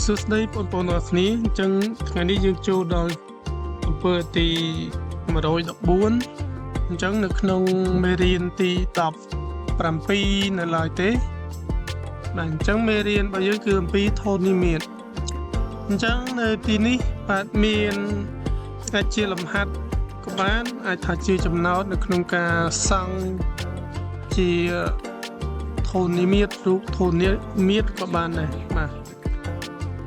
សួស្តីបងប្អូនទាំងអស់គ្នាអញ្ចឹងថ្ងៃនេះយើងចូលដល់អំពើទី114អញ្ចឹងនៅក្នុងមេរៀនទី17នៅឡើយទេបាទអញ្ចឹងមេរៀនរបស់យើងគឺអំពីធននិមិត្តអញ្ចឹងនៅទីនេះបាទមានអាចជាលំហាត់ក៏បានអាចថាជាចំណោទនៅក្នុងការសង់ជាធននិមិត្តរូបធននិមិត្តក៏បានដែរបាទ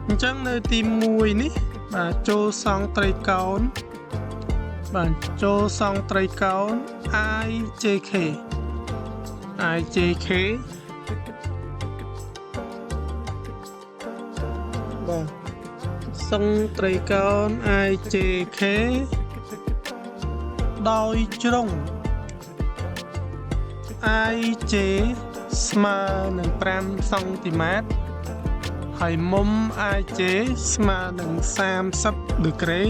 អញ្ចឹងនៅទី1នេះបាទចូលសង់ត្រីកោណបាទចូលសង់ត្រីកោណ IJK បាទសង់ត្រីកោណ IJK ដោយជ្រុង IJ ស្មើនឹង5សង់ទីម៉ែត្រហើយមុំ IJ ស្មើនឹង30ដឺក្រេ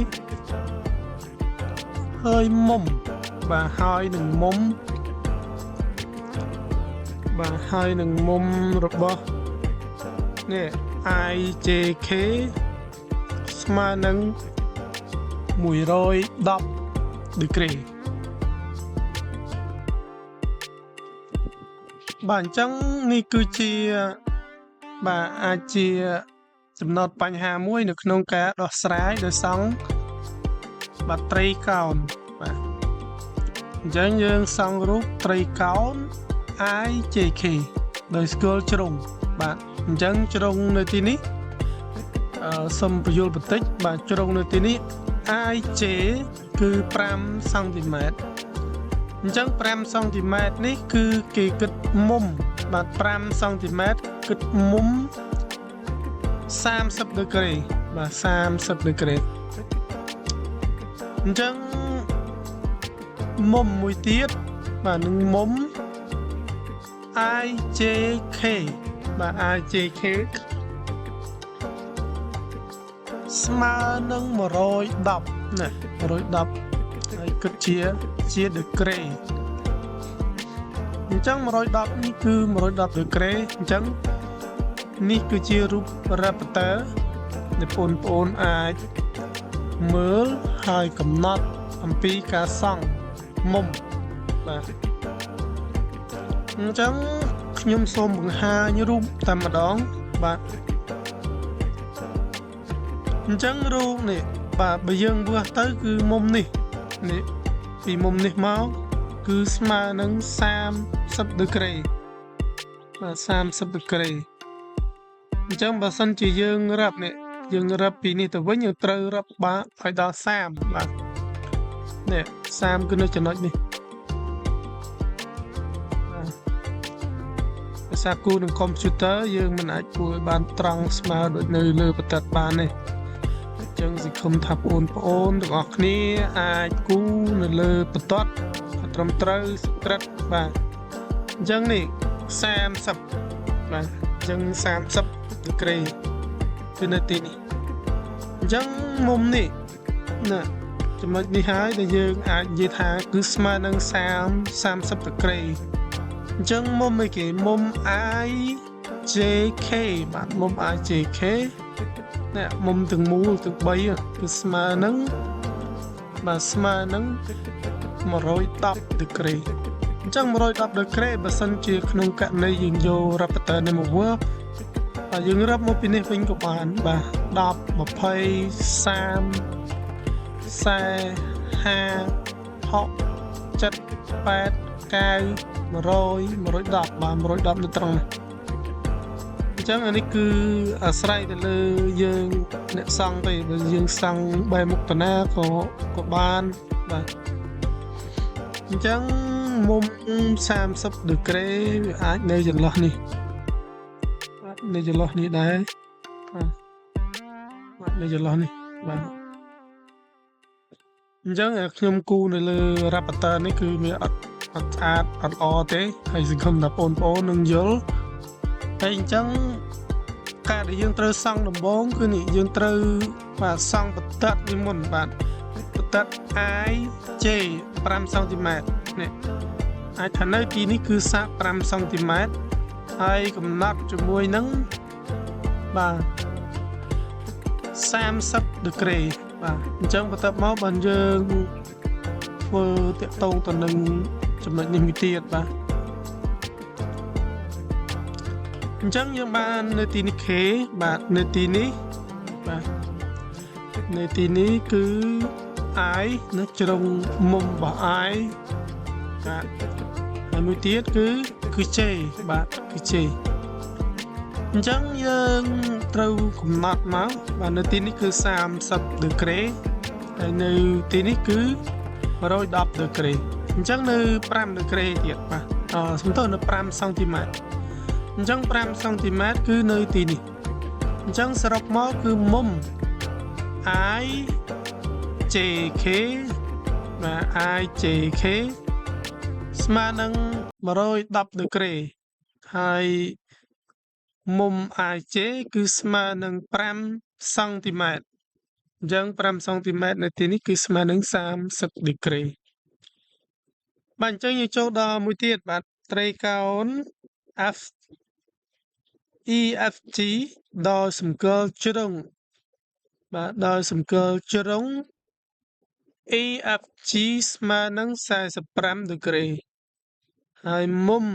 ហើយមុំបាទហើយនឹងមុំបាទហើយនឹងមុំរបស់នេះ IJK ស្មើនឹង110ដឺក្រេបាទអញ្ចឹងនេះគឺជាបាទអាចជាចំណុចបញ្ហាមួយនៅក្នុងការដោះស្រាយដោយសង់បាទត្រីកោណបាទអញ្ចឹងយើងសង់រូបត្រីកោណ IJK ដោយស្គាល់ជ្រុងបាទអញ្ចឹងជ្រុងនៅទីនេះសូមបញ្យល់បន្តិចបាទជ្រុងនៅទីនេះ IJ គឺ5សង់ទីម៉ែត្រអញ្ចឹង5សង់ទីម៉ែត្រនេះគឺគេគិតមុំបាទ5សង់ទីម៉ែត្រគិតមុំ30ដឺក្រេបាទ30ដឺក្រេអញ្ចឹងមុំមួយទៀតបាទនឹងមុំ IJK បាទ IJK ស្មើនឹង110ណា110ហើយគិតជាដឺក្រេអញ្ចឹង110នេះគឺ110ដឺក្រេអញ្ចឹងនេះគឺជារូប Raptor ដែលបងប្អូនអាចមើលហើយកំណត់អំពីការសង់មុំបាទអញ្ចឹងខ្ញុំសូមបង្ហាញរូបតែម្ដងបាទអញ្ចឹងរូបនេះបាទបើយើងវាស់ទៅគឺមុំនេះពីមុំនេះមកគឺស្មើនឹង30ដឺក្រេបាទ30ដឺក្រេអញ្ចឹងបើសិនជាយើងរាប់នេះយើងរាប់ពីនេះទៅវិញយើងត្រូវរាប់បាទឲ្យដល់30បាទនេះ30គឺនៅចំណុចនេះភាសាគូនឹងកុំព្យូទ័រយើងមិនអាចគូឲ្យបានត្រង់ស្មើដូចនៅលើបន្ទិតបានទេអញ្ចឹងសង្ឃឹមថាបងប្អូនទាំងអស់គ្នាអាចគូនៅលើបន្ទាត់ត្រឹមត្រូវស្រិតបាទអញ្ចឹងនេះ30បាទអញ្ចឹង30ដឺក្រេគឺនៅទីនេះអញ្ចឹងមុំនេះណាចំណុចនេះហើយដែលយើងអាចនិយាយថាគឺស្មើនឹង30ដឺក្រេអញ្ចឹងមុំអីគេមុំ IJK បាទមុំ IJK នេះមុំទាំងមូលទាំង3គឺស្មើនឹងបាទស្មើនឹង110ដឺក្រេអញ្ចឹង110ដឺក្រេបើសិនជាក្នុងករណីយើងយក Raptor នេះមកវើបាទយើងរាប់មកពីនេះវិញក៏បានបាទ10 20 30 40 50 60 70 80 90 110បាទ110នៅត្រង់នេះអញ្ចឹងអានេះគឺអាស្រ័យទៅលើយើងអ្នកសង់ទៅបើយើងសង់បែរមុខតាណាក៏បានបាទអញ្ចឹងមុំ30ដឺក្រេវាអាចនៅចន្លោះនេះបាទនៅចន្លោះនេះដែរបាទនៅចន្លោះនេះបាទអញ្ចឹងខ្ញុំគូនៅលើ Raptor នេះគឺវាអត់ស្អាតអត់ល្អទេហើយសង្ឃឹមថាបងប្អូននឹងយល់ហើយអញ្ចឹងការដែលយើងត្រូវសង់ដំបូងគឺនេះយើងត្រូវបាទសង់បន្ទាត់នេះមុនបាទបន្ទាត់ IJ 5សង់ទីម៉ែត្រនេះអាចថានៅទីនេះគឺសាក5សង់ទីម៉ែត្រហើយកំណត់ជាមួយនឹងបាទ 30 degree បាទអញ្ចឹងបន្ទាប់មកបានយើងធ្វើតាក់ទងទៅនឹងចំណុចនេះមួយទៀតបាទអញ្ចឹងយើងបាននៅទីនេះ K បាទនៅទីនេះបាទនៅទីនេះគឺ I នៅជ្រុងមុំរបស់ I បាទហើយមួយទៀតគឺ J បាទគឺ J អញ្ចឹងយើងត្រូវកំណត់មកបាទនៅទីនេះគឺ30 degree ហើយនៅទីនេះគឺ110 degree អញ្ចឹងនៅ5 degree ទៀតបាទសំទោសនៅ5 cm អញ្ចឹង5 cm គឺនៅទីនេះអញ្ចឹងសរុបមកគឺមុំ I JK បាទ IJK ស្មើនឹង110 degree ហើយមុំ IJ គឺស្មើនឹង5 cm អញ្ចឹង5 cm នៅទីនេះគឺស្មើនឹង30 degree បាទអញ្ចឹងយើងចូលដល់មួយទៀតបាទត្រីកោណ F EFG ដល់សម្គាល់ជ្រុងបាទដល់សម្គាល់ជ្រុង EFG ស្មើនឹង45 degree ហើយមុំ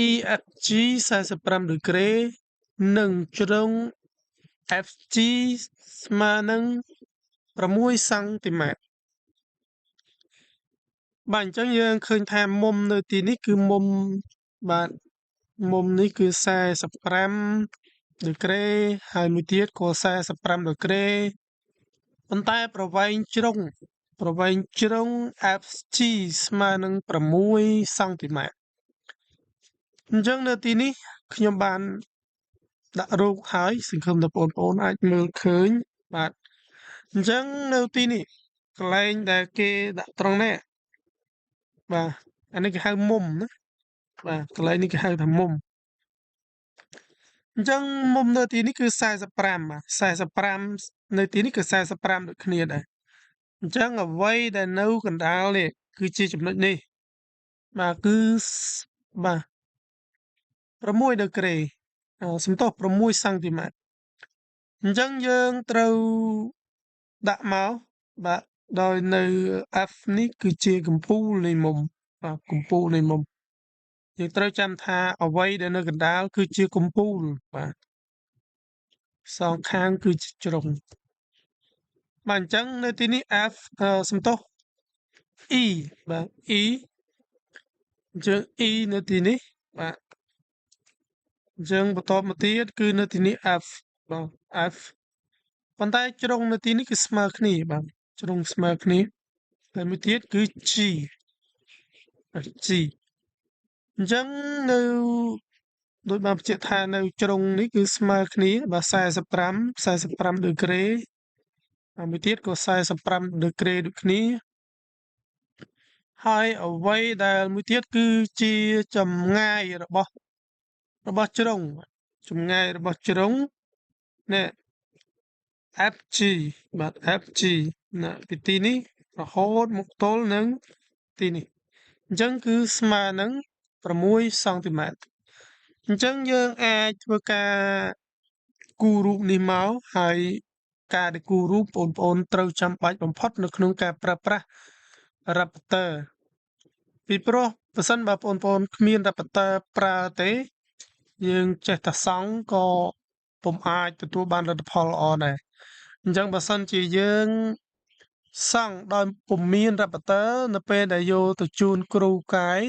EFG 45 degree និងជ្រុង FG ស្មើនឹង6 cm បាទអញ្ចឹងយើងឃើញថាមុំនៅទីនេះគឺមុំបាទមុំនេះគឺ45 degree ហើយមួយទៀតក៏45 degree ប៉ុន្តែប្រវែងជ្រុង FG ស្មើនឹង6 cm អញ្ចឹងនៅទីនេះខ្ញុំបានដាក់រូបហើយសង្ឃឹមថាបងប្អូនអាចមើលឃើញបាទអញ្ចឹងនៅទីនេះកន្លែងដែលគេដាក់ត្រង់នេះបាទអានេះគេហៅមុំណាបាទកន្លែងនេះគេហៅថាមុំអញ្ចឹងមុំនៅទីនេះគឺ45បាទ45នៅទីនេះគឺ45ដូចគ្នាដែរអញ្ចឹងអ្វីដែលនៅកណ្ដាលនេះគឺជាចំណុចនេះបាទគឺបាទ6 degree សំទោស6 cm អញ្ចឹងយើងត្រូវដាក់មកបាទដោយនៅ F នេះគឺជាកម្ពូលនៃមុំបាទកម្ពូលនៃមុំយើងត្រូវចាំថាអ្វីដែលនៅកណ្ដាលគឺជាកម្ពូលបាទសងខាងគឺជាជ្រុងបាទអញ្ចឹងនៅទីនេះ F សំទោស E បាទ E អញ្ចឹង E នៅទីនេះបាទអញ្ចឹងបន្តមកទៀតគឺនៅទីនេះ F បាទ F ប៉ុន្តែជ្រុងនៅទីនេះគឺស្មើគ្នាបាទជ្រុងស្មើគ្នាហើយមួយទៀតគឺ G G អញ្ចឹងនៅដោយបានបញ្ជាក់ថានៅជ្រុងនេះគឺស្មើគ្នាបាទ45 degree ហើយមួយទៀតក៏45 degree ដូចគ្នាហើយអ្វីដែលមួយទៀតគឺជាចម្ងាយរបស់ជ្រុងចម្ងាយរបស់ជ្រុងនេះ FG បាទ FG ណាពីទីនេះរហូតមកទល់នឹងទីនេះអញ្ចឹងគឺស្មើនឹង6 cm អញ្ចឹងយើងអាចធ្វើការគូររូបនេះមកហើយការដែលគូររូបបងប្អូនត្រូវចាំបាច់បំផុតនៅក្នុងការប្រើប្រាស់ Raptor ពីព្រោះបើសិនបើបងប្អូនគ្មាន Raptor ប្រើទេយើងចេះតែសង់ក៏ពុំអាចទទួលបានលទ្ធផលល្អដែរអញ្ចឹងបើសិនជាយើងសង់ដោយពុំមាន Raptor នៅពេលដែលយកទៅជូនគ្រូកាយ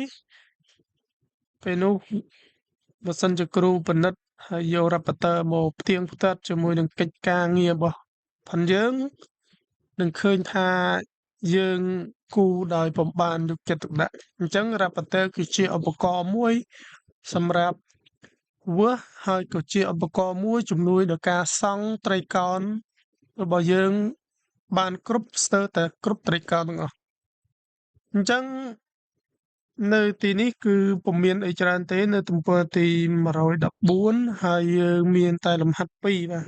ពេលនោះបើសិនជាគ្រូពិនិត្យហើយយក Raptor មកផ្ទៀងផ្ទាត់ជាមួយនឹងកិច្ចការងាររបស់ផងយើងនឹងឃើញថាយើងគូដោយពុំបានយកចិត្តទុកដាក់អញ្ចឹង Raptor គឺជាឧបករណ៍មួយសម្រាប់វាស់ហើយក៏ជាឧបករណ៍មួយជំនួយដល់ការសង់ត្រីកោណរបស់យើងបានគ្រប់ស្ទើរតែគ្រប់ត្រីកោណទាំងអស់អញ្ចឹងនៅទីនេះគឺពុំមានអីច្រើនទេនៅទំព័រទី114ហើយយើងមានតែលំហាត់2បាទ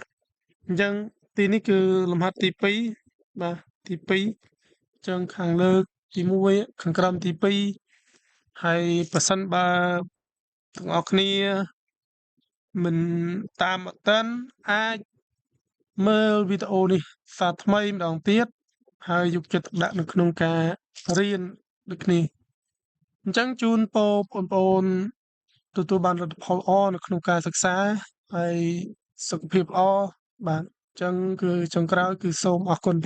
អញ្ចឹងទីនេះគឺលំហាត់ទី2បាទទី2អញ្ចឹងខាងលើទី1ខាងក្រោមទី2ហើយប្រសិនបើទាំងអស់គ្នាមិនតាមអត់ទាន់អាច មើលវីដេអូនេះសារថ្មីម្ដងទៀតហើយយកចិត្តទុកដាក់នៅក្នុងការរៀនដូចគ្នាអញ្ចឹងជូនពរបងប្អូនទទួលបានលទ្ធផលល្អនៅក្នុងការសិក្សាហើយសុខភាពល្អបាទអញ្ចឹងគឺចុងក្រោយគឺសូមអរគុណ